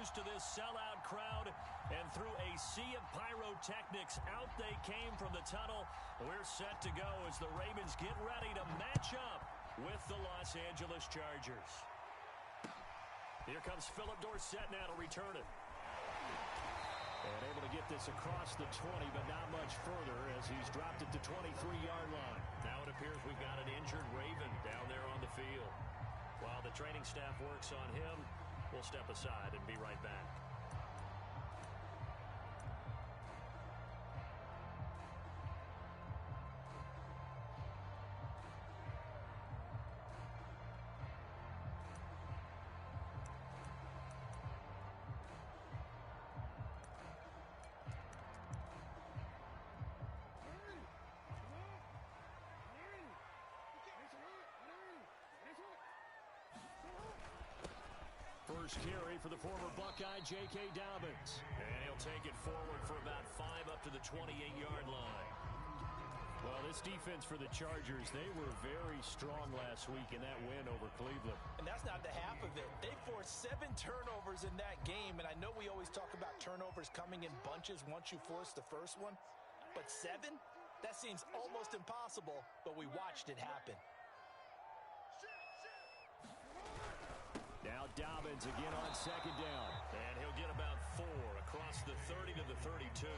used to this sellout crowd, and through a sea of pyrotechnics, out they came from the tunnel. We're set to go as the Ravens get ready to match up with the Los Angeles Chargers. Here comes Philip Dorsett now to return it. And able to get this across the 20, but not much further as he's dropped it to 23-yard line. Now it appears we've got an injured Raven down there on the field. While the training staff works on him, we'll step aside and be right back. First carry for the former Buckeye, J.K. Dobbins. And he'll take it forward for about 5 up to the 28-yard line. Well, this defense for the Chargers, they were very strong last week in that win over Cleveland. And that's not the half of it. They forced 7 turnovers in that game, and I know we always talk about turnovers coming in bunches once you force the first one. But 7? That seems almost impossible, but we watched it happen. Now Dobbins again on second down. And he'll get about 4 across the 30 to the 32.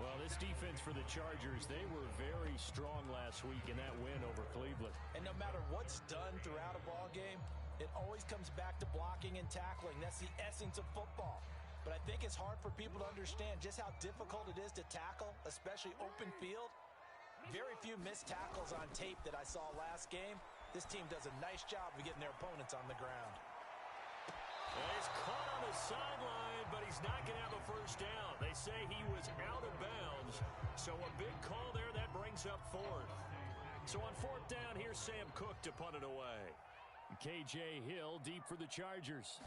Well, this defense for the Chargers, they were very strong last week in that win over Cleveland. And no matter what's done throughout a ball game, it always comes back to blocking and tackling. That's the essence of football. But I think it's hard for people to understand just how difficult it is to tackle, especially open field. Very few missed tackles on tape that I saw last game. This team does a nice job of getting their opponents on the ground. Well, he's caught on the sideline, but he's not going to have a first down. They say he was out of bounds, so a big call there that brings up 4th. So on 4th down, here's Sam Cook to punt it away. K.J. Hill deep for the Chargers.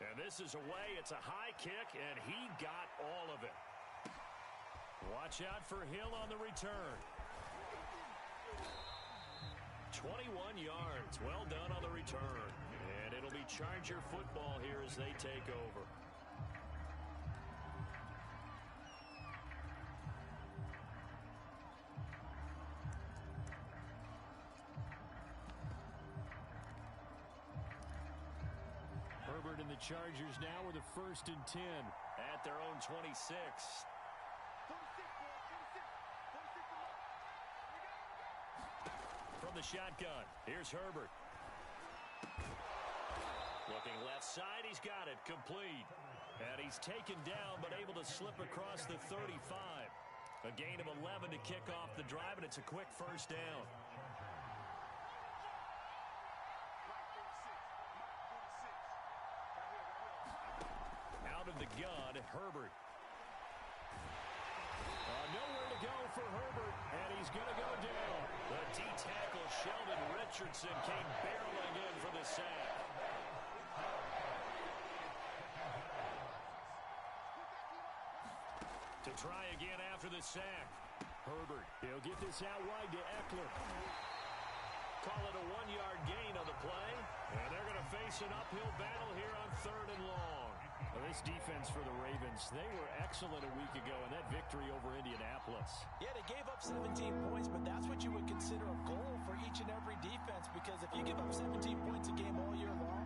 And this is away. It's a high kick, and he got all of it. Watch out for Hill on the return. 21 yards. Well done on the return. And it'll be Charger football here as they take over. Herbert and the Chargers now with a 1st and 10 at their own 26. From the shotgun, here's Herbert. Looking left side, he's got it, complete. And he's taken down, but able to slip across the 35. A gain of 11 to kick off the drive, and it's a quick first down. Out of the gun, Herbert. Nowhere to go for Herbert, and he's going to go down. The D-tackle, Sheldon Richardson, came barreling in for the sack. To try again after the sack. Herbert, he'll get this out wide to Eckler. Call it a 1-yard gain on the play, and they're going to face an uphill battle here on 3rd and long. Well, this defense for the Ravens, they were excellent a week ago in that victory over Indianapolis. Yeah, they gave up 17 points, but that's what you would consider a goal for each and every defense, because if you give up 17 points a game all year long,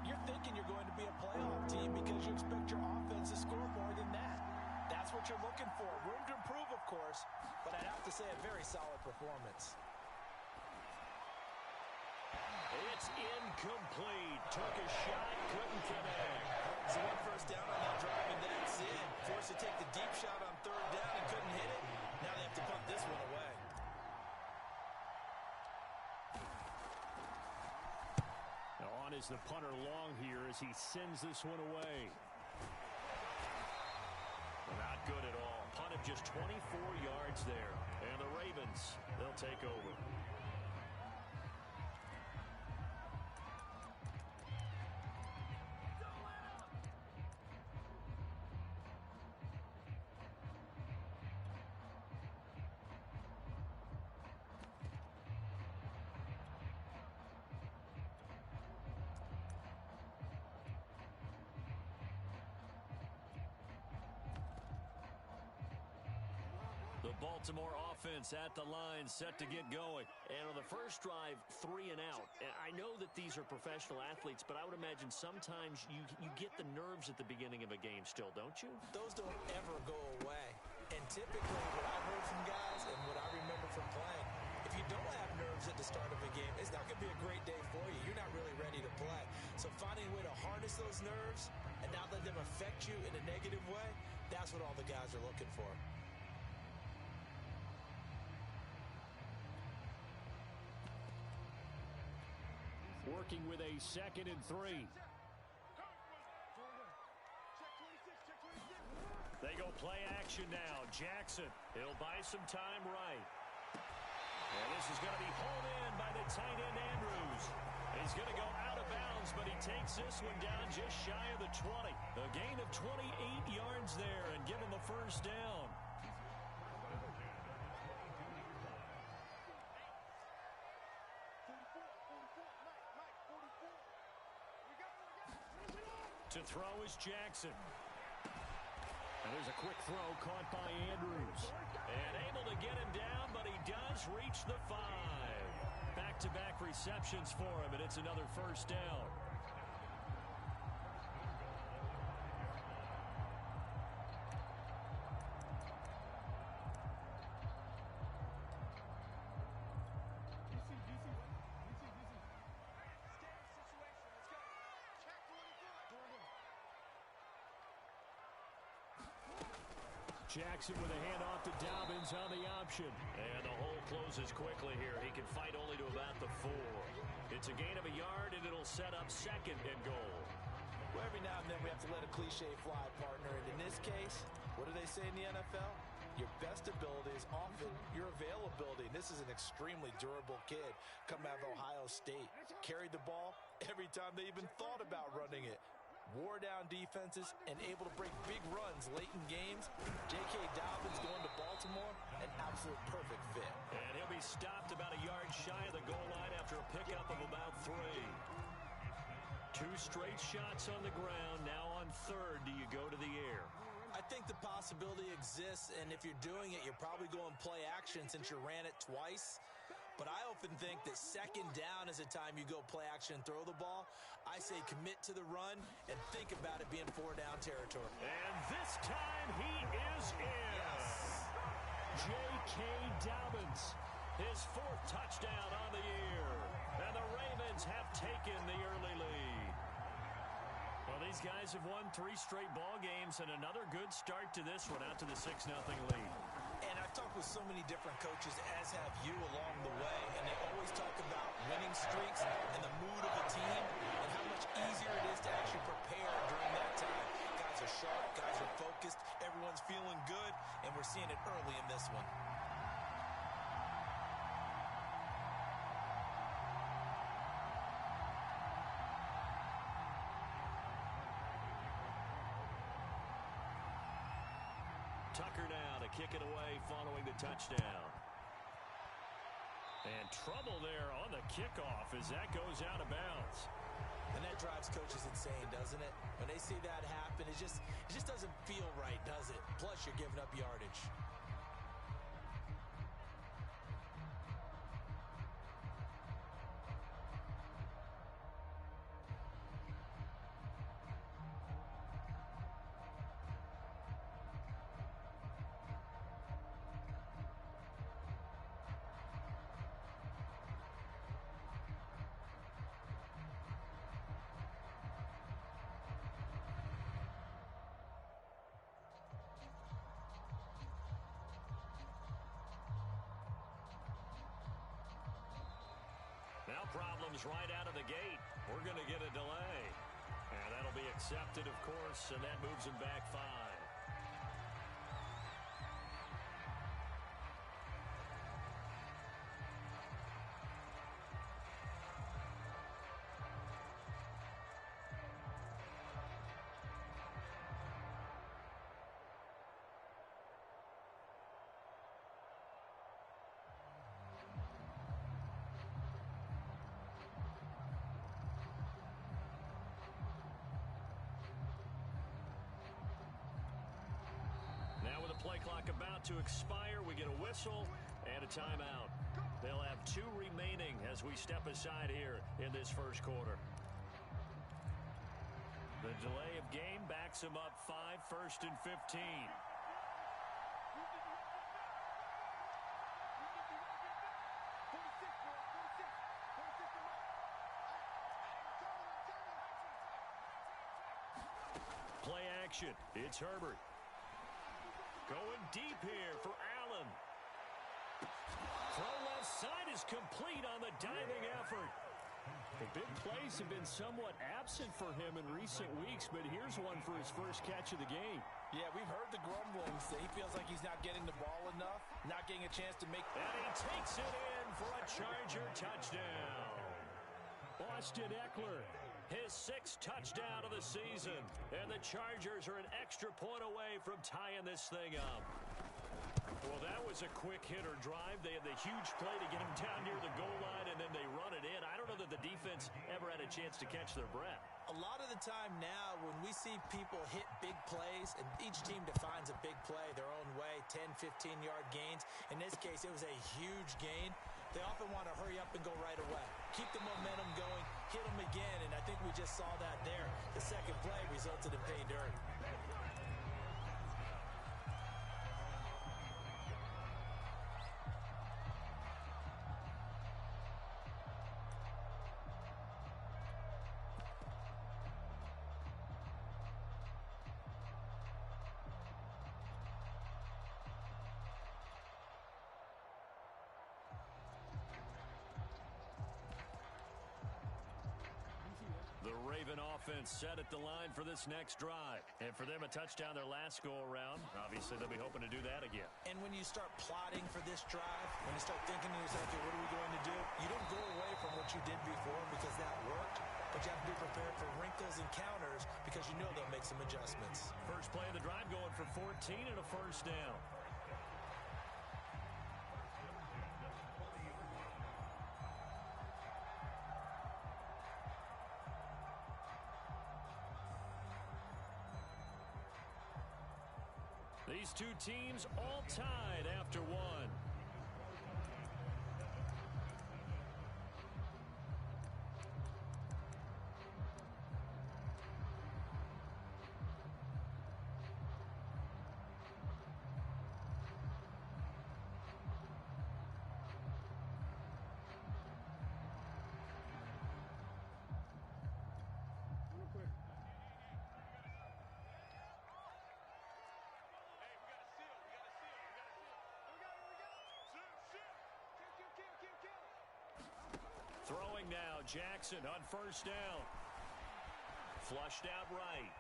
you're thinking you're going to be a playoff team because you expect your offense to score more than that. That's what you're looking for. Room to improve, of course, but I'd have to say a very solid performance. It's incomplete. Took a shot, couldn't connect. So 1 first down on that drive, and that's it. Forced to take the deep shot on 3rd down and couldn't hit it. Now they have to punt this one away. Now on is the punter Long here as he sends this one away. Not good at all. Punt of just 24 yards there. And the Ravens, they'll take over. Baltimore offense at the line, set to get going. And on the first drive, 3 and out. I know that these are professional athletes, but I would imagine sometimes you get the nerves at the beginning of a game still, don't you? Those don't ever go away. And typically what I've heard from guys and what I remember from playing, if you don't have nerves at the start of a game, it's not going to be a great day for you. You're not really ready to play. So finding a way to harness those nerves and not let them affect you in a negative way, that's what all the guys are looking for. Working with a 2nd and 3. They go play action now. Jackson, he'll buy some time right. And this is going to be hauled in by the tight end Andrews. He's going to go out of bounds, but he takes this one down just shy of the 20. A gain of 28 yards there and give him a first down. To throw is Jackson. And there's a quick throw caught by Andrews. And able to get him down, but he does reach the 5. Back-to-back receptions for him, and it's another first down. Jackson with a handoff to Dobbins on the option. And the hole closes quickly here. He can fight only to about the 4. It's a gain of a yard, and it'll set up 2nd and goal. Well, every now and then we have to let a cliche fly, partner. And in this case, what do they say in the NFL? Your best ability is often your availability. And this is an extremely durable kid coming out of Ohio State. Carried the ball every time they even thought about running it. Wore down defenses and able to break big runs late in games. J.K. Dobbins going to Baltimore, an absolute perfect fit. And he'll be stopped about a yard shy of the goal line after a pickup of about 3. 2 straight shots on the ground. Now on 3rd, do you go to the air? I think the possibility exists, and if you're doing it, you're probably going play action since you ran it twice. But I often think that 2nd down is a time you go play action and throw the ball. I say commit to the run and think about it being 4-down territory. And this time he is in. Yes. J.K. Dobbins, his 4th touchdown on the year. And the Ravens have taken the early lead. Well, these guys have won 3 straight ball games and another good start to this one out to the 6-0 lead. And I've talked with so many different coaches, as have you along the way, and they always talk about winning streaks and the mood of a team and how much easier it is to actually prepare during that time. Guys are sharp, guys are focused, everyone's feeling good, and we're seeing it early in this one. Tucker now to kick it away following the touchdown. And trouble there on the kickoff as that goes out of bounds. And that drives coaches insane, doesn't it? When they see that happen, it just doesn't feel right, does it? Plus, you're giving up yardage. Now problems right out of the gate. We're going to get a delay. And that'll be accepted, of course, and that moves him back 5. clock about to expire. We get a whistle and a timeout. They'll have 2 remaining as we step aside here in this first quarter. The delay of game backs him up 5, 1st and 15. Play action. It's Herbert. Going deep here for Allen. Throw left side is complete on the diving effort. The big plays have been somewhat absent for him in recent weeks, but here's one for his first catch of the game. Yeah, we've heard the grumblings that he feels like he's not getting the ball enough, not getting a chance to make... And he takes it in for a Charger touchdown. Austin Eckler, his 6th touchdown of the season. And the Chargers are an extra point away from tying this thing up. Well, that was a quick hitter drive. They had the huge play to get him down near the goal line, and then they run it in. I don't know that the defense ever had a chance to catch their breath. A lot of the time now, when we see people hit big plays, and each team defines a big play their own way, 10, 15-yard gains. In this case, it was a huge gain. They often want to hurry up and go right away. Keep the momentum going, hit them again, and I think we just saw that there. The second play resulted in pay dirt. The Raven offense set at the line for this next drive. And for them, a touchdown their last go-around. Obviously, they'll be hoping to do that again. And when you start plotting for this drive, when you start thinking to yourself, okay, what are we going to do? You don't go away from what you did before because that worked. But you have to be prepared for wrinkles and counters because you know they'll make some adjustments. First play of the drive going for 14 and a first down. These two teams all tied after one. Throwing now, Jackson on first down. Flushed out right.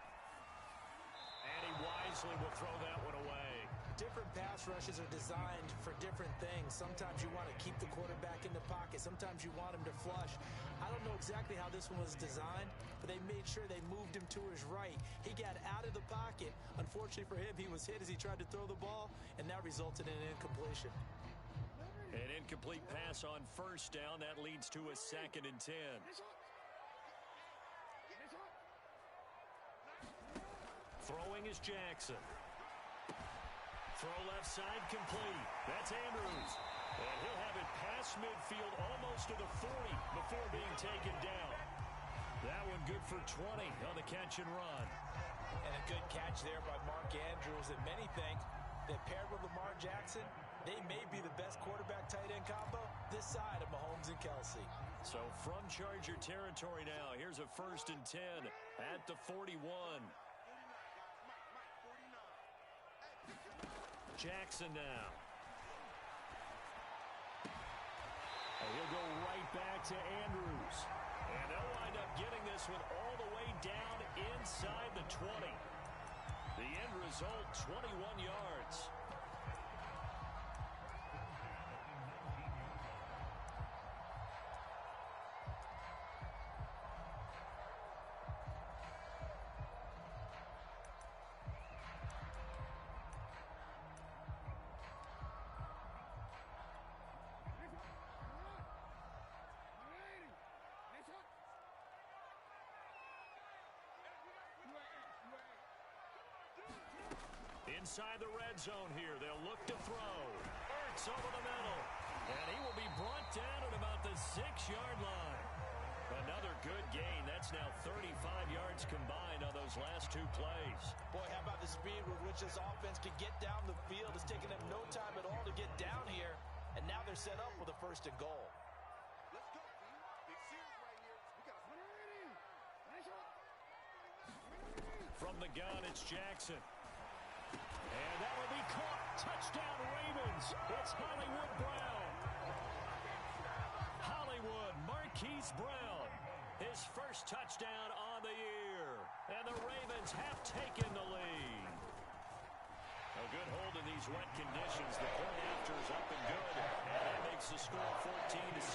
And he wisely will throw that one away. Different pass rushes are designed for different things. Sometimes you want to keep the quarterback in the pocket. Sometimes you want him to flush. I don't know exactly how this one was designed, but they made sure they moved him to his right. He got out of the pocket. Unfortunately for him, he was hit as he tried to throw the ball, and that resulted in an incompletion. An incomplete pass on first down. That leads to a 2nd and 10. Throwing is Jackson. Throw left side complete. That's Andrews. And he'll have it past midfield almost to the 40 before being taken down. That one good for 20 on the catch and run. And a good catch there by Mark Andrews. And many think that paired with Lamar Jackson, they may be the best quarterback-tight end combo this side of Mahomes and Kelsey. So from Charger territory now, here's a 1st and 10 at the 41. Jackson now. And he'll go right back to Andrews. And they'll wind up getting this one all the way down inside the 20. The end result, 21 yards. Inside the red zone here, they'll look to throw. Ertz over the middle. And he will be brought down at about the 6-yard line. Another good gain. That's now 35 yards combined on those last two plays. Boy, how about the speed with which this offense could get down the field? It's taken them no time at all to get down here. And now they're set up with a 1st and goal. Let's go, team. Big series right here. We got a nice one. From the gun, it's Jackson. And that will be caught. Touchdown, Ravens. It's Hollywood Brown. Hollywood Marquise Brown. His first touchdown on the year. And the Ravens have taken the lead. A good hold in these wet conditions. The point after is up and good. And that makes the score 14-7.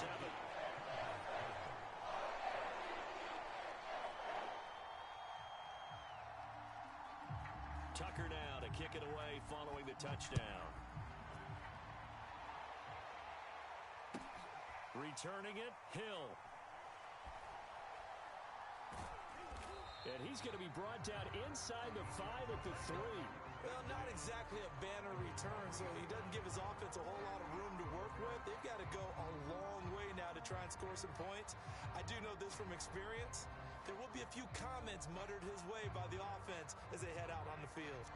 Tucker now to kick it away following the touchdown. Returning it, Hill. And he's going to be brought down inside the 5 at the 3. Well, not exactly a banner return, so he doesn't give his offense a whole lot of room to work with. They've got to go a long way now to try and score some points. I do know this from experience. There will be a few comments muttered his way by the offense as they head out on the field.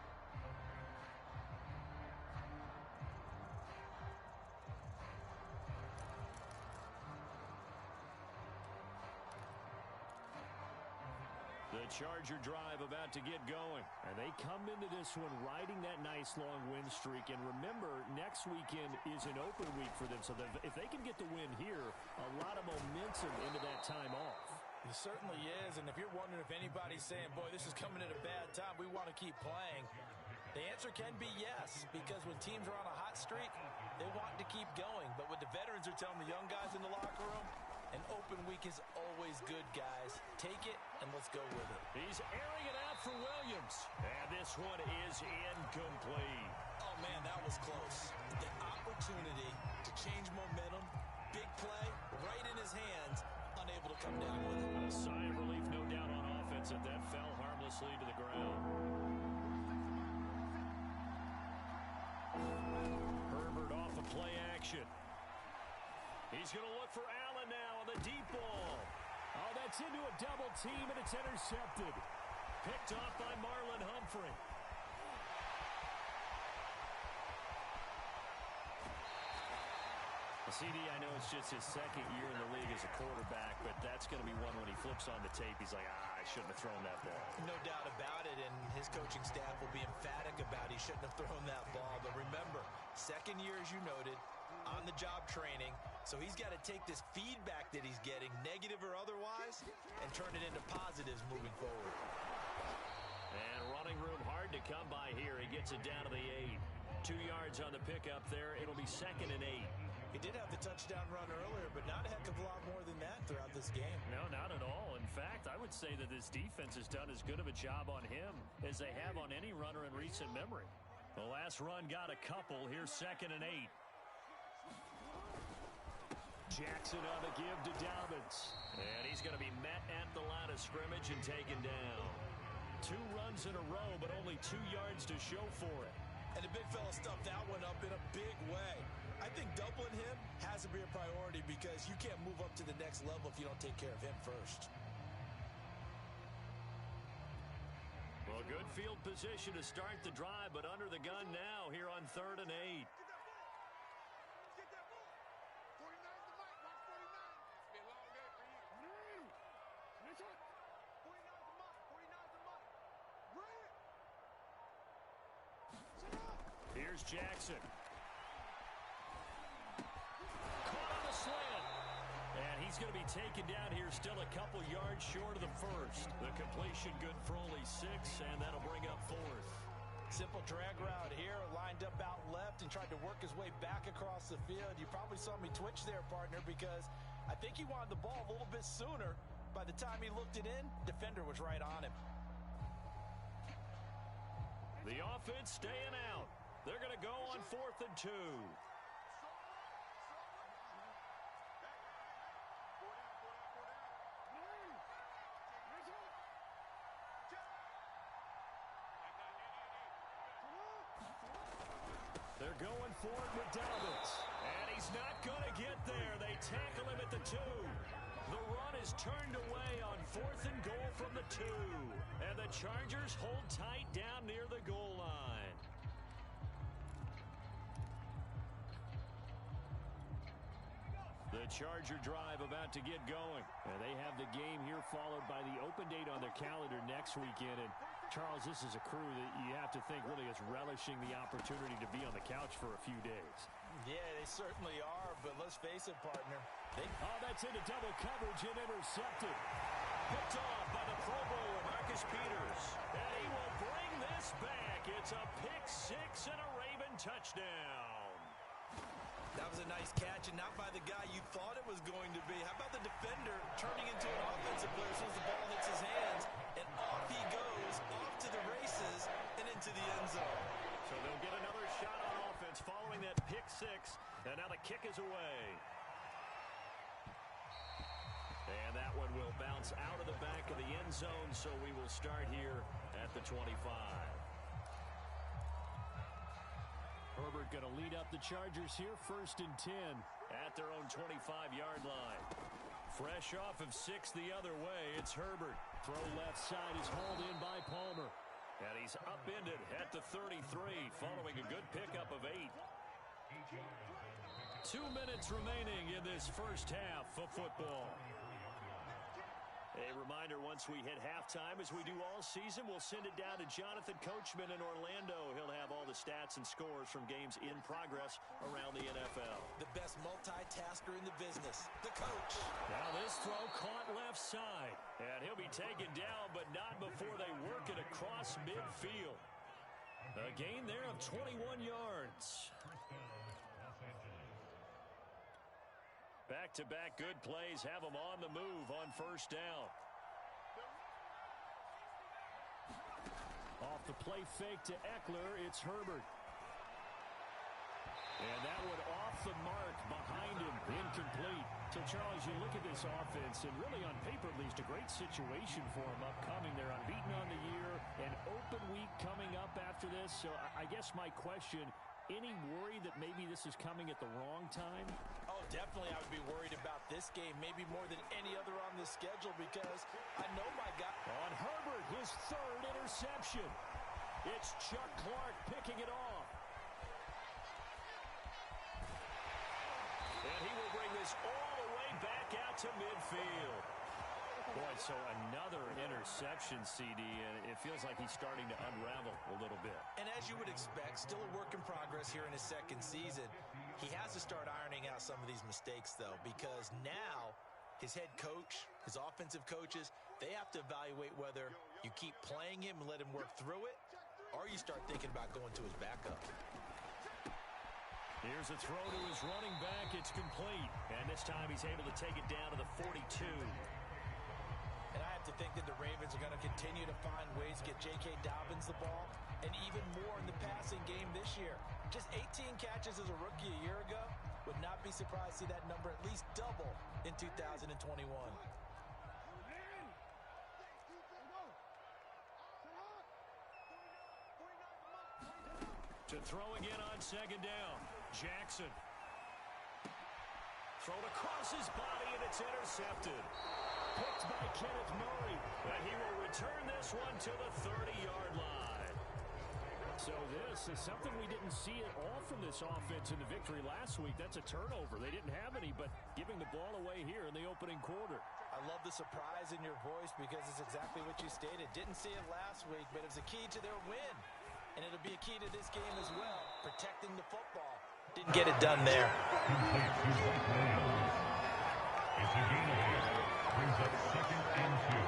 The Charger drive about to get going. And they come into this one riding that nice long win streak. And remember, next weekend is an open week for them. So that if they can get the win here, a lot of momentum into that time off. It certainly is. And if you're wondering if anybody's saying, boy, this is coming at a bad time, we want to keep playing, the answer can be yes. Because when teams are on a hot streak, they want to keep going. But what the veterans are telling the young guys in the locker room, an open week is always good, guys. Take it, and let's go with it. He's airing it out for Williams. And this one is incomplete. Oh, man, that was close. The opportunity to change momentum, big play, right in his hands, unable to come down with it. A sigh of relief, no doubt, on offense, that fell harmlessly to the ground. Herbert off of play action. He's going to look for Allen now on the deep ball. Oh, that's into a double team, and it's intercepted. Picked off by Marlon Humphrey. CD, I know it's just his 2nd year in the league as a quarterback, but that's going to be one when he flips on the tape. He's like, I shouldn't have thrown that ball. No doubt about it, and his coaching staff will be emphatic about he shouldn't have thrown that ball. But remember, 2nd year, as you noted, on-the-job training, so he's got to take this feedback that he's getting, negative or otherwise, and turn it into positives moving forward. And running room hard to come by here. He gets it down to the 8. 2 yards on the pickup there. It'll be 2nd and 8. He did have the touchdown run earlier, but not a heck of a lot more than that throughout this game. No, not at all. In fact, I would say that this defense has done as good of a job on him as they have on any runner in recent memory. The last run got a couple. Here's 2nd and 8. Jackson on the give to Dobbins. And he's going to be met at the line of scrimmage and taken down. 2 runs in a row, but only 2 yards to show for it. And the big fella stuffed that one up in a big way. I think doubling him has to be a priority because you can't move up to the next level if you don't take care of him first. Well, good field position to start the drive, but under the gun now here on 3rd and 8. Get that ball. 49's the mic. Watch 49. It's been a long day for you. Nice one. 49's the mic. 49's the mic. Run it. Sit up. Here's Jackson. Caught on the slant. And he's going to be taken down here, still a couple yards short of the first. The completion good for only 6, and that'll bring up 4th. Simple drag route here, lined up out left and tried to work his way back across the field. You probably saw me twitch there, partner, because I think he wanted the ball a little bit sooner. By the time he looked it in, defender was right on him. The offense staying out. They're going to go on 4th and 2. They're going for it with Dobbins. And he's not going to get there. They tackle him at the 2. The run is turned away on 4th and goal from the 2. And the Chargers hold tight down near the goal line. The Charger drive about to get going. And they have the game here followed by the open date on their calendar next weekend. And Charles, this is a crew that you have to think really is relishing the opportunity to be on the couch for a few days. Yeah, they certainly are, but let's face it, partner. Oh, that's into double coverage and intercepted. Picked off by the Pro Bowler, Marcus Peters. And he will bring this back. It's a pick 6 and a Raven touchdown. That was a nice catch, and not by the guy you thought it was going to be. How about the defender turning into an offensive player as soon as the ball hits his hands, and off he goes, off to the races, and into the end zone. So they'll get another shot on offense following that pick 6, and now the kick is away. And that one will bounce out of the back of the end zone, so we will start here at the 25. Herbert going to lead up the Chargers here, 1st and 10 at their own 25-yard line. Fresh off of 6 the other way, it's Herbert. Throw left side is hauled in by Palmer. And he's upended at the 33 following a good pickup of 8. 2 minutes remaining in this first half of football. A reminder, once we hit halftime, as we do all season, we'll send it down to Jonathan Coachman in Orlando. He'll have all the stats and scores from games in progress around the NFL. The best multitasker in the business, the coach. Now this throw caught left side. And he'll be taken down, but not before they work it across midfield. A gain there of 21 yards. Back-to-back good plays have them on the move on 1st down. Off the play fake to Eckler, it's Herbert. And that one off the mark behind him, incomplete. So, Charles, you look at this offense, and really on paper, at least, a great situation for them upcoming. They're unbeaten on the year, an open week coming up after this. So, I guess my question, any worry that maybe this is coming at the wrong time? Oh, definitely I would be worried about this game, maybe more than any other on the schedule, because I know my guy. On Herbert, his 3rd interception. It's Chuck Clark picking it off. And he will bring this all the way back out to midfield. Boy, so another interception, CD, and it feels like he's starting to unravel a little bit. And as you would expect, still a work in progress here in his 2nd season. He has to start ironing out some of these mistakes, though, because now his head coach, his offensive coaches, they have to evaluate whether you keep playing him and let him work through it, or you start thinking about going to his backup. Here's a throw to his running back. It's complete. And this time he's able to take it down to the 42. And I have to think that the Ravens are going to continue to find ways to get J.K. Dobbins the ball, and even more in the passing game this year. Just 18 catches as a rookie a year ago. Would not be surprised to see that number at least double in 2021. To throw again on 2nd down. Jackson. Thrown across his body, and it's intercepted. Picked by Kenneth Murray. And he will return this one to the 30-yard line. So this is something we didn't see at all from this offense in the victory last week. That's a turnover. They didn't have any, but giving the ball away here in the opening quarter. I love the surprise in your voice because it's exactly what you stated. Didn't see it last week, but it was a key to their win. And it'll be a key to this game as well, protecting the football. Didn't get it done there. It's a gain of 8. Brings up 2nd and 2.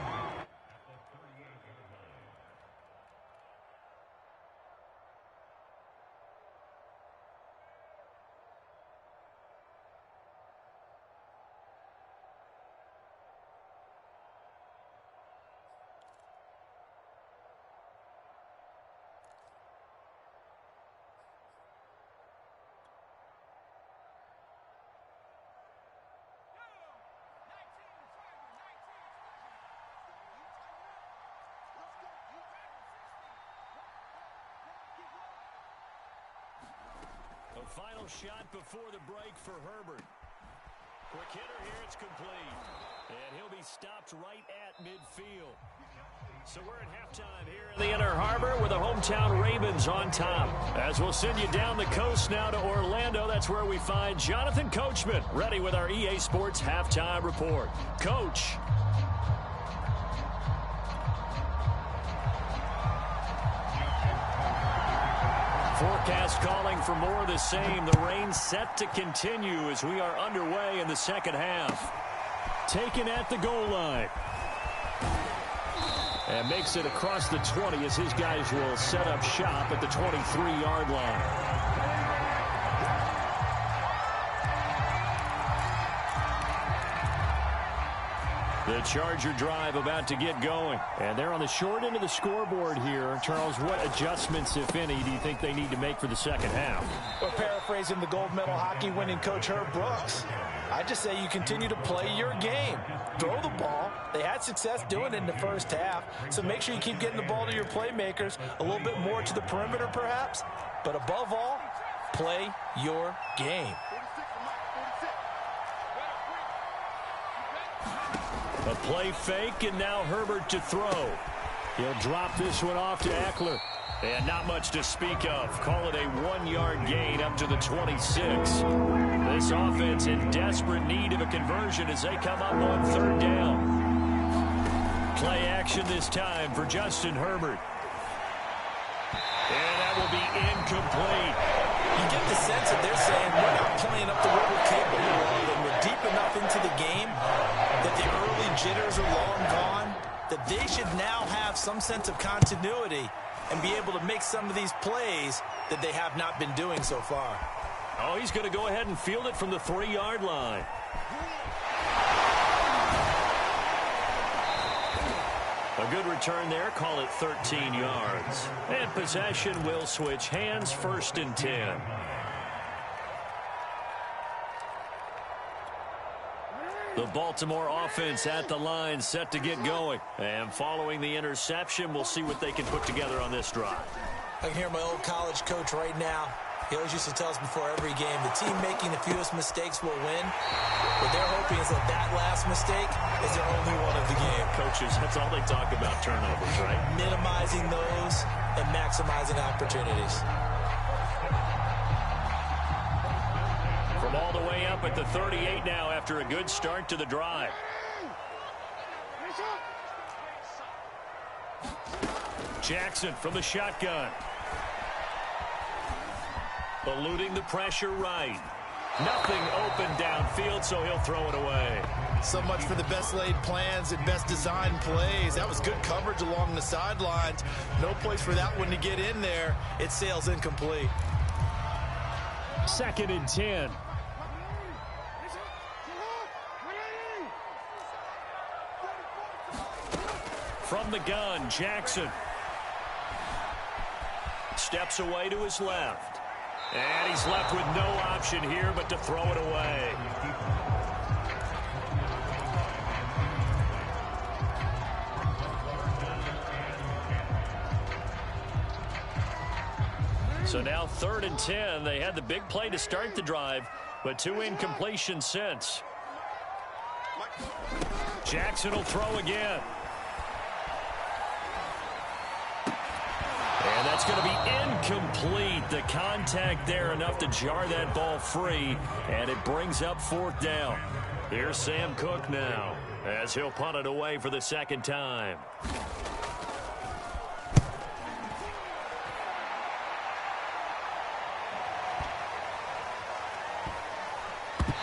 A final shot before the break for Herbert. Quick hitter here, it's complete. And he'll be stopped right at midfield. So we're at halftime here in the Inner Harbor with the hometown Ravens on top. As we'll send you down the coast now to Orlando, that's where we find Jonathan Coachman, ready with our EA Sports halftime report. Coach. Forecast calling for more of the same. The rain set to continue as we are underway in the second half. Taken at the goal line. And makes it across the 20 as his guys will set up shop at the 23-yard line. The Charger drive about to get going. And they're on the short end of the scoreboard here. Charles, what adjustments, if any, do you think they need to make for the second half? Well, paraphrasing the gold medal hockey winning coach Herb Brooks, I just say you continue to play your game. Throw the ball. They had success doing it in the first half, so make sure you keep getting the ball to your playmakers, a little bit more to the perimeter perhaps, but above all, play your game. A play fake, and now Herbert to throw. He'll drop this one off to Eckler. And not much to speak of. Call it a 1-yard gain up to the 26. This offense in desperate need of a conversion as they come up on third down. Play action this time for Justin Herbert. And that will be incomplete. You get the sense that they're saying we're not playing up to what we're capable of, and we're deep enough into the game that the early jitters are long gone, that they should now have some sense of continuity and be able to make some of these plays that they have not been doing so far. Oh, he's going to go ahead and field it from the 3-yard line. A good return there. Call it 13 yards. And possession will switch hands, 1st and 10. The Baltimore offense at the line, set to get going. And following the interception, we'll see what they can put together on this drive. I can hear my old college coach right now. He always used to tell us before every game, the team making the fewest mistakes will win. What they're hoping is that that last mistake is their only one of the game. Coaches, that's all they talk about, turnovers, right? Minimizing those and maximizing opportunities. From all the way up at the 38 now after a good start to the drive. Jackson from the shotgun. Eluding the pressure right. Nothing open downfield, so he'll throw it away. So much for the best laid plans and best designed plays. That was good coverage along the sidelines. No place for that one to get in there. It sails incomplete. 2nd and 10. From the gun, Jackson. Steps away to his left. And he's left with no option here but to throw it away. So now 3rd and 10. They had the big play to start the drive, but 2 incompletions since. Jackson will throw again. And that's going to be incomplete. The contact there enough to jar that ball free, and it brings up 4th down. Here's Sam Cook now as he'll punt it away for the 2nd time.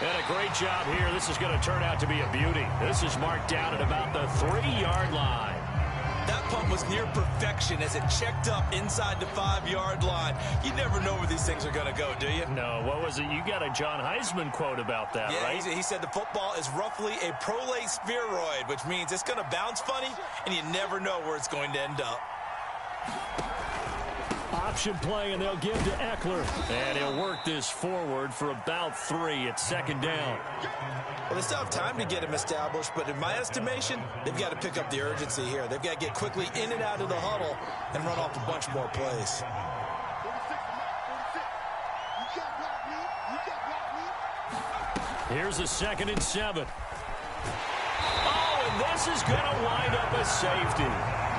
And a great job here. This is going to turn out to be a beauty. This is marked down at about the 3-yard line. That punt was near perfection as it checked up inside the 5-yard line. You never know where these things are going to go, do you? No, what was it? You got a John Heisman quote about that, yeah, right? He said the football is roughly a prolate spheroid, which means it's going to bounce funny, and you never know where it's going to end up. Option play, and they'll give to Eckler. And he'll work this forward for about 3 at 2nd down. Well, they still have time to get him established, but in my estimation, they've got to pick up the urgency here. They've got to get quickly in and out of the huddle and run off a bunch more plays. 46, you got Here's a 2nd and 7. Oh, and this is going to wind up a safety.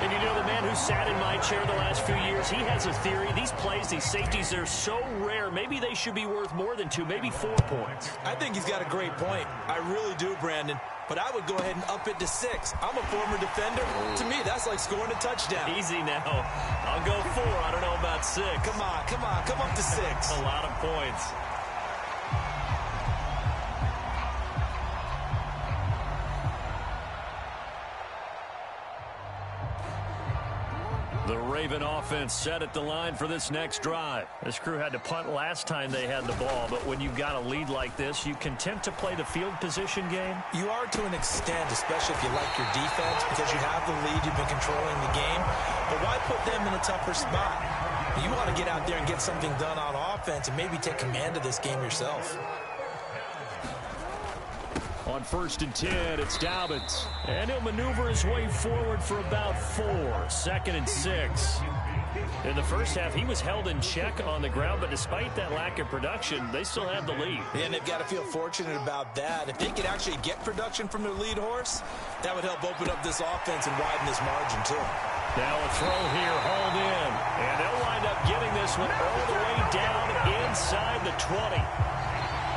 And you know, the man who sat in my chair the last few years, he has a theory. These plays, these safeties, they're so rare. Maybe they should be worth more than 2, maybe 4 points. I think he's got a great point. I really do, Brandon. But I would go ahead and up it to 6. I'm a former defender. To me, that's like scoring a touchdown. Easy now. I'll go 4. I don't know about 6. Come on. Come up to 6. A lot of points. The Raven offense set at the line for this next drive. This crew had to punt last time they had the ball, but when you've got a lead like this, you content to play the field position game? You are to an extent, especially if you like your defense, because you have the lead, you've been controlling the game. But why put them in a tougher spot? You want to get out there and get something done on offense and maybe take command of this game yourself. On 1st and 10, it's Dobbins. And he'll maneuver his way forward for about 4. 2nd and 6. In the first half, he was held in check on the ground, but despite that lack of production, they still have the lead. And they've got to feel fortunate about that. If they could actually get production from their lead horse, that would help open up this offense and widen this margin, too. Now a throw here, hauled in. And they'll wind up getting this one all the way down inside the 20.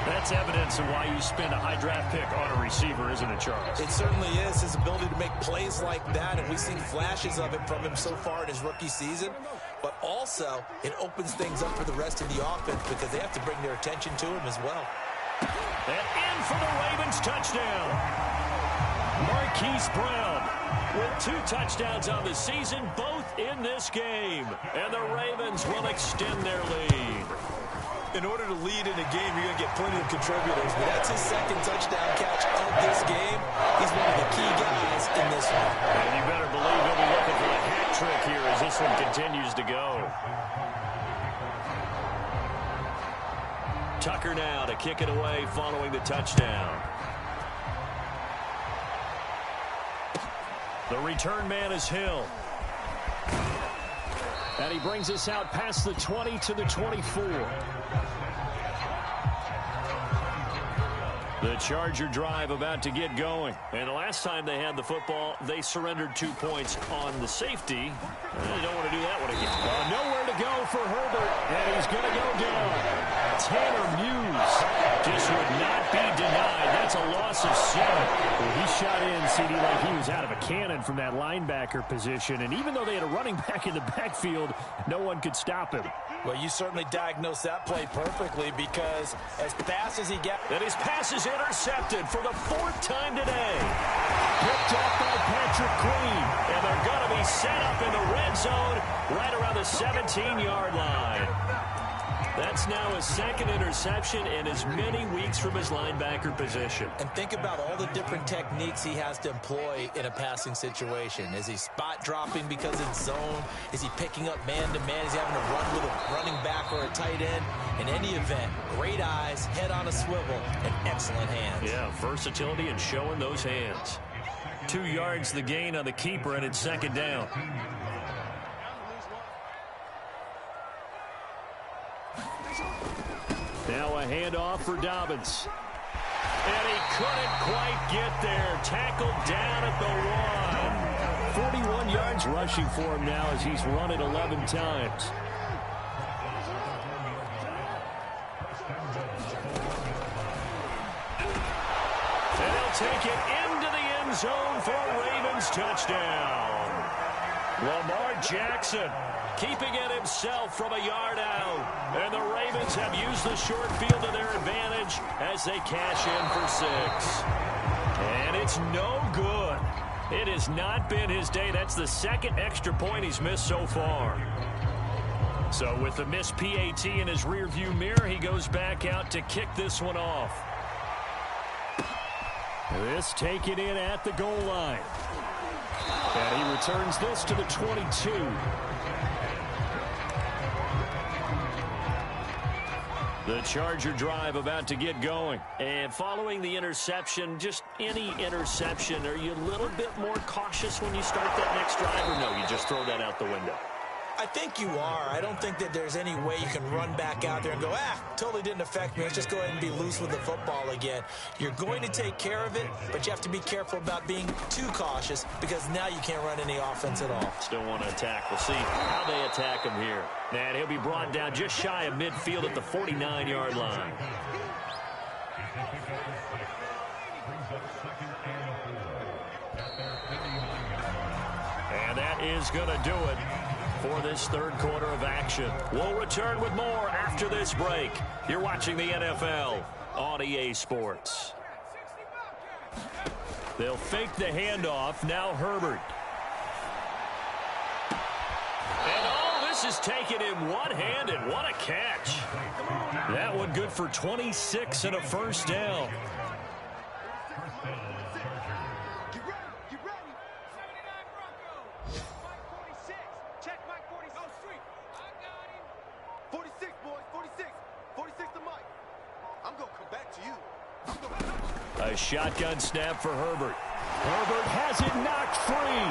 That's evidence of why you spend a high draft pick on a receiver, isn't it, Charles? It certainly is. His ability to make plays like that, and we've seen flashes of it from him so far in his rookie season. But also, it opens things up for the rest of the offense because they have to bring their attention to him as well. And in for the Ravens touchdown. Marquise Brown with 2 touchdowns on the season, both in this game. And the Ravens will extend their lead. In order to lead in a game, you're going to get plenty of contributors, but that's his 2nd touchdown catch of this game. He's one of the key guys in this one. And you better believe he'll be looking for a hat trick here as this one continues to go. Tucker now to kick it away following the touchdown. The return man is Hill. And he brings us out past the 20 to the 24. The Charger drive about to get going. And the last time they had the football, they surrendered 2 points on the safety. They don't want to do that one again. Nowhere to go for Herbert, and he's going to go down. Tanner Muse just would not be denied. That's a loss of 7. Well, he shot in, CD, like he was out of a cannon from that linebacker position. And even though they had a running back in the backfield, no one could stop him. Well, you certainly diagnosed that play perfectly because as fast as he got... And his pass is intercepted for the 4th time today. Picked up by Patrick Queen. And they're going to be set up in the red zone right around the 17-yard line. That's now his 2nd interception in as many weeks from his linebacker position. And think about all the different techniques he has to employ in a passing situation. Is he spot dropping because it's zone? Is he picking up man-to-man? Is he having to run with a running back or a tight end? In any event, great eyes, head on a swivel, and excellent hands. Yeah, versatility and showing those hands. 2 yards the gain on the keeper, and it's 2nd down. Now a handoff for Dobbins. And he couldn't quite get there. Tackled down at the 1. 41 yards rushing for him now as he's run it 11 times. And they'll take it into the end zone for a Ravens touchdown. Lamar Jackson keeping it himself from a yard out. And the Ravens have used the short field to their advantage as they cash in for 6. And it's no good. It has not been his day. That's the 2nd extra point he's missed so far. So with the missed PAT in his rearview mirror, he goes back out to kick this one off. This taken in at the goal line. And he returns this to the 22. The Charger drive about to get going. And following the interception, just any interception, are you a little bit more cautious when you start that next drive, or no, you just throw that out the window? I think you are. I don't think that there's any way you can run back out there and go, totally didn't affect me. Let's just go ahead and be loose with the football again. You're going to take care of it, but you have to be careful about being too cautious because now you can't run any offense at all. Still want to attack. We'll see how they attack him here. And he'll be brought down just shy of midfield at the 49-yard line. And that is going to do it for this third quarter of action. We'll return with more after this break. You're watching the NFL on EA Sports. They'll fake the handoff. Now Herbert. And this is taken in one-handed. What a catch. That one good for 26 and a first down. A shotgun snap for Herbert. Herbert has it knocked free.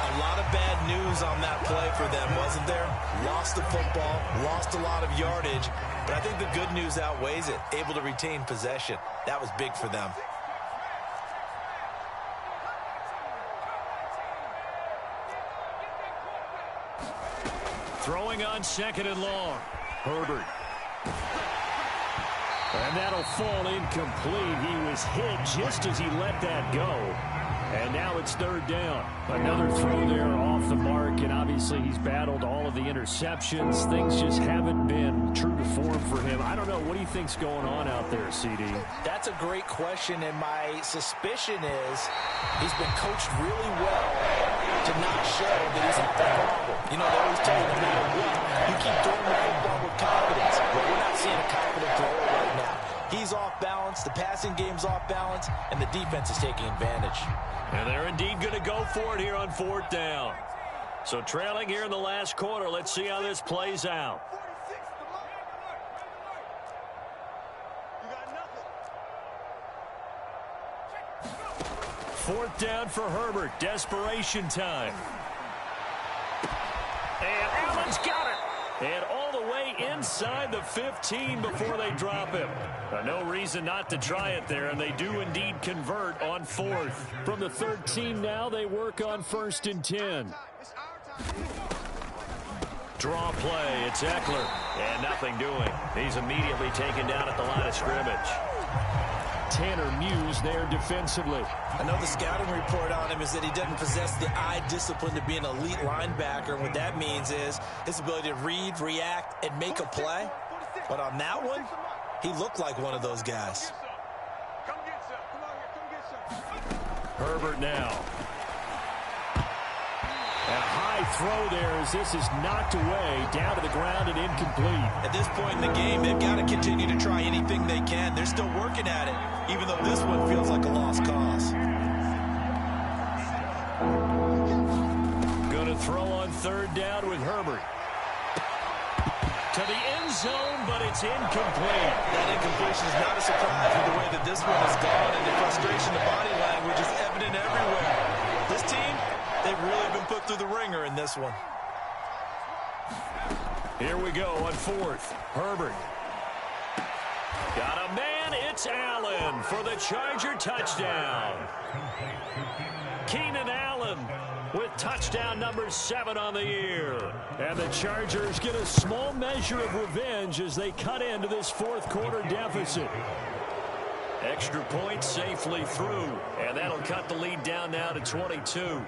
A lot of bad news on that play for them, wasn't there? Lost the football, lost a lot of yardage, but I think the good news outweighs it. Able to retain possession. That was big for them. Throwing on second and long. Herbert. And that'll fall incomplete. He was hit just as he let that go. And now it's third down. Another throw there off the mark, and obviously he's battled all of the interceptions. Things just haven't been true to form for him. I don't know. What do you think's going on out there, CD? That's a great question, and my suspicion is he's been coached really well to not show that he's not the problem. You know, they always tell you no matter what, you keep throwing the football with confidence. But we're not seeing a confident thrower right now. He's off balance, the passing game's off balance, and the defense is taking advantage. And they're indeed going to go for it here on fourth down. So trailing here in the last quarter, let's see how this plays out. Fourth down for Herbert. Desperation time. And Allen's got it. And all the way inside the 15 before they drop him. No reason not to try it there, and they do indeed convert on fourth. From the 13 now, they work on first and 10. Draw play. It's Eckler. And nothing doing. He's immediately taken down at the line of scrimmage. Tanner Muse there defensively. I know the scouting report on him is that he doesn't possess the eye discipline to be an elite linebacker. And what that means is his ability to read, react, and make a play. But on that one, he looked like one of those guys. Herbert now. A high throw there as this is knocked away, down to the ground and incomplete. At this point in the game, they've got to continue to try anything they can. They're still working at it, even though this one feels like a lost cause. Going to throw on third down with Herbert. To the end zone, but it's incomplete. That incompletion is not a surprise with the way that this one has gone, and the frustration, the body language is evident everywhere. This team, they've really been put through the ringer in this one. Here we go on fourth. Herbert. Got a man. It's Allen for the Charger touchdown. Keenan Allen with touchdown number 7 on the year. And the Chargers get a small measure of revenge as they cut into this fourth quarter deficit. Extra point safely through, and that'll cut the lead down now to 22.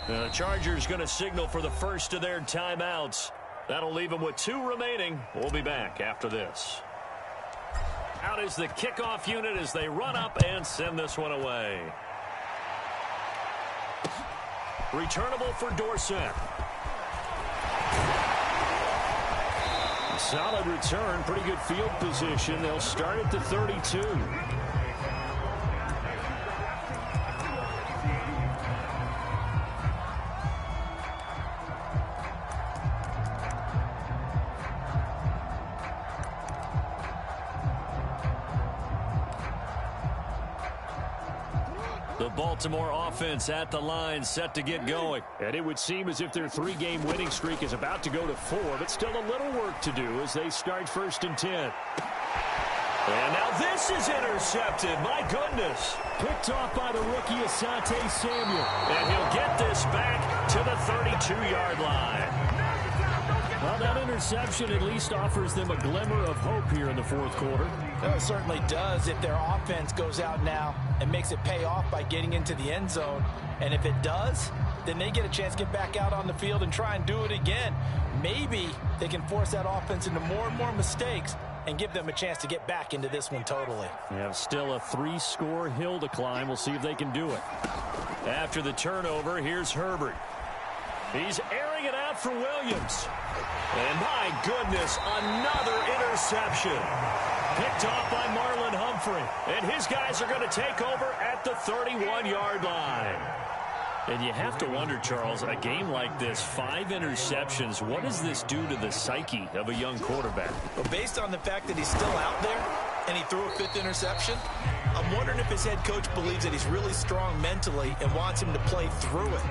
The Chargers going to signal for the first of their timeouts. That'll leave them with 2 remaining. We'll be back after this. Out is the kickoff unit as they run up and send this one away. Returnable for Dorsett. Solid return, pretty good field position. They'll start at the 32. The Baltimore offense at the line, set to get going. And it would seem as if their 3-game winning streak is about to go to 4, but still a little work to do as they start 1st and 10. And now this is intercepted. My goodness. Picked off by the rookie Asante Samuel. And he'll get this back to the 32-yard line. Well, that interception at least offers them a glimmer of hope here in the 4th quarter. Well, it certainly does if their offense goes out now and makes it pay off by getting into the end zone. And if it does, then they get a chance to get back out on the field and try and do it again. Maybe they can force that offense into more and more mistakes and give them a chance to get back into this one totally. They have still a 3-score hill to climb. We'll see if they can do it. After the turnover, here's Herbert. He's airing it out for Williams. And my goodness, another interception. Picked off by Marlon Humphrey. And his guys are going to take over at the 31-yard line. And you have to wonder, Charles, a game like this, 5 interceptions, what does this do to the psyche of a young quarterback? Well, based on the fact that he's still out there and he threw a 5th interception, I'm wondering if his head coach believes that he's really strong mentally and wants him to play through it.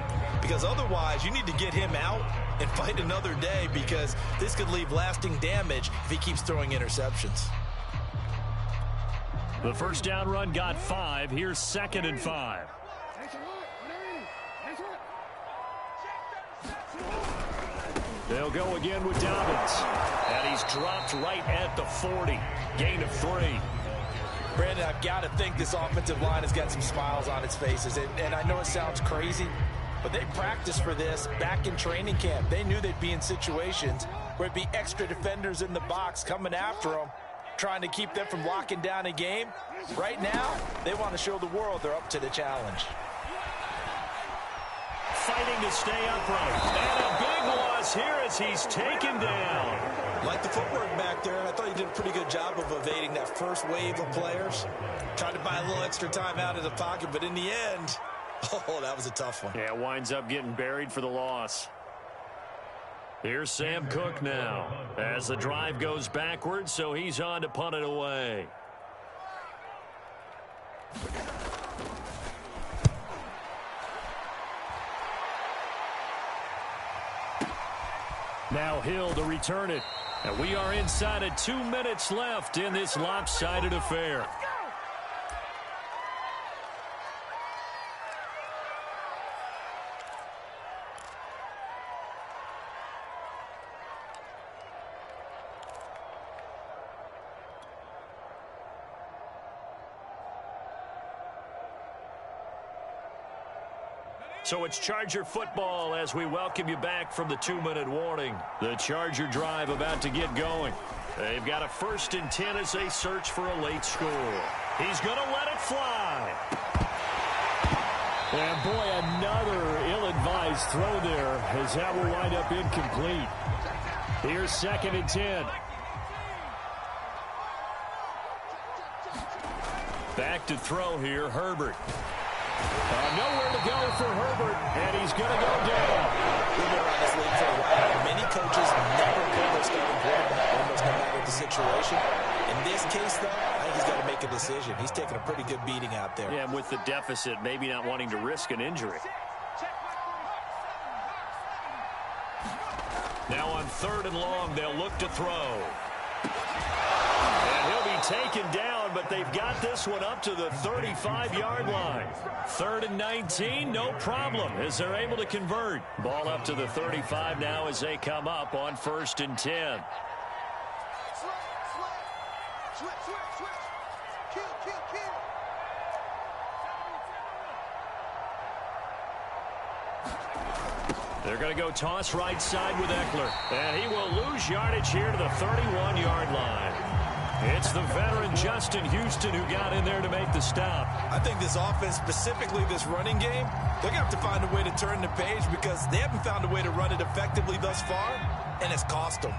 Because otherwise, you need to get him out and fight another day, because this could leave lasting damage if he keeps throwing interceptions. The first down run got 5. Here's 2nd and 5. They'll go again with Dobbins. And he's dropped right at the 40. Gain of 3. Brandon, I've got to think this offensive line has got some smiles on its faces. And I know it sounds crazy, but they practiced for this back in training camp. They knew they'd be in situations where it'd be extra defenders in the box coming after them, trying to keep them from locking down a game. Right now, they want to show the world they're up to the challenge. Fighting to stay upright. And a big loss here as he's taken down. Like the footwork back there, I thought he did a pretty good job of evading that first wave of players. Tried to buy a little extra time out of the pocket, but in the end, oh, that was a tough one. Yeah, winds up getting buried for the loss. Here's Sam Cook now as the drive goes backwards, so he's on to punt it away. Now Hill to return it. And we are inside of 2 minutes left in this lopsided affair. So it's Charger football as we welcome you back from the 2-minute warning. The Charger drive about to get going. They've got a 1st and 10 as they search for a late score. He's going to let it fly. And boy, another ill-advised throw there as that will wind up incomplete. Here's 2nd and 10. Back to throw here, Herbert. Nowhere to go for Herbert, and he's going to go down. We've been around this league for a while. Many coaches never pull their starting quarterback, almost no matter the situation. In this case, though, I think he's got to make a decision. He's taking a pretty good beating out there. Yeah, and with the deficit, maybe not wanting to risk an injury. Now on 3rd and long, they'll look to throw. And he'll be taken down, but they've got this one up to the 35-yard line. 3rd and 19, no problem, as they're able to convert. Ball up to the 35 now as they come up on 1st and 10. They're going to go toss right side with Eckler. And he will lose yardage here to the 31-yard line. It's the veteran Justin Houston who got in there to make the stop. I think this offense, specifically this running game, they're going to have to find a way to turn the page because they haven't found a way to run it effectively thus far, and it's cost them.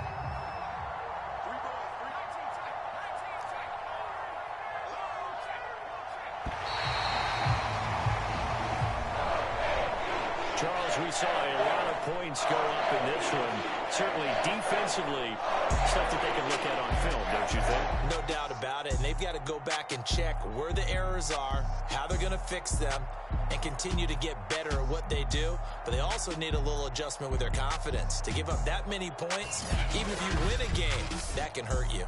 Charles, we saw a lot of points go up in this one. Certainly defensively, stuff that they can look at on film, don't you think? No doubt about it. And they've got to go back and check where the errors are, how they're going to fix them, and continue to get better at what they do. But they also need a little adjustment with their confidence. To give up that many points, even if you win a game, that can hurt you.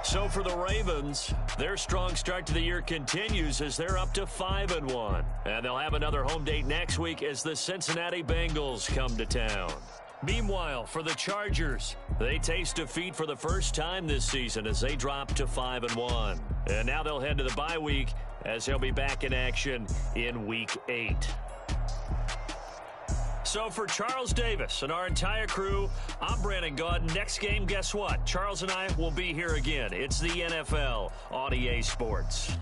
So for the Ravens, their strong start to the year continues as they're up to 5-1. And they'll have another home date next week as the Cincinnati Bengals come to town. Meanwhile, for the Chargers, they taste defeat for the first time this season as they drop to 5-1. And now they'll head to the bye week as they'll be back in action in Week 8. So for Charles Davis and our entire crew, I'm Brandon Gaudin. Next game, guess what? Charles and I will be here again. It's the NFL on EA Sports.